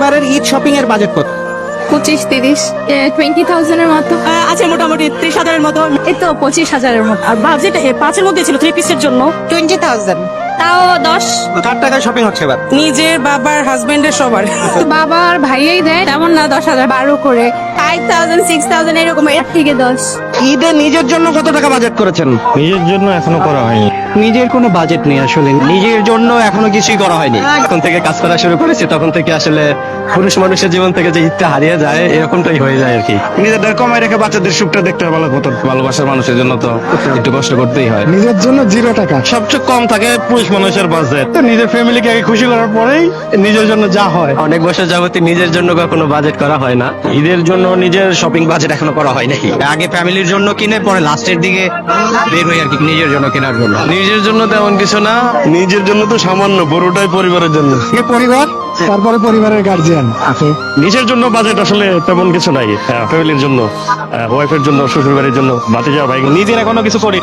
এবারের ঈদ শপিং এর বাজেট কত? 25-30 20,000-এর মতো আছে মোটামুটি 30,000-এর মতো। এই তো 25,000-এর মতো আর বাজেট 5-এর মধ্যে ছিল 3 পিসের জন্য। 20,000 তাও 10 কার টাকায় শপিং হচ্ছে এবার? নিজের, বাবার, হাজবেন্ডের, সবার। বাবা আর ভাইয়াই দেয় তেমন না 10,000 12 করে 5,000 6,000 এরকম এর থেকে 10 ঈদে নিজের জন্য কত টাকা বাজেট করেছেন? নিজের জন্য এখনো করা হয়নি। নিজের কোনো বাজেট নেই আসলে, নিজের জন্য এখনো কিছুই করা হয়নি। যখন থেকে কাজ করা শুরু করেছি তখন থেকে আসলে পুরুষ মানুষের জীবন থেকে যে ঈদটা হারিয়ে যায় এরকমটাই হয়ে যায় আর কি। নিজেদের কমাই রেখে বাচ্চাদের সুখটা দেখতে ভালো কত ভালোবাসার মানুষের জন্য তো একটু কষ্ট করতেই হয়। নিজের জন্য 0 টাকা। সবচেয়ে কম থাকে পুরুষ মানুষের বাজেট। তো নিজের ফ্যামিলিকে আগে খুশি করার পরেই নিজের জন্য যা হয়। অনেক বছর যাবতীয় নিজের জন্য কখনো বাজেট করা হয় না। ঈদের জন্য নিজের শপিং বাজেট এখনো করা হয় নাই। আগে ফ্যামিলির জন্য কিনে পরে লাস্টের দিকে বের হই আর কি নিজের জন্য কেনার জন্য। নিজের জন্য তেমন কিছু না। নিজের জন্য তো সামান্য, পুরোটাই পরিবারের জন্য। পরিবার, তারপরে পরিবারের গার্জিয়ান আছে। নিজের জন্য বাজেট আসলে তেমন কিছু নাই। ফ্যামিলির জন্য, ওয়াইফের জন্য, শ্বশুর বাড়ির জন্য, ভাতিজা ভাই, নিজের এখনো কিছু করি।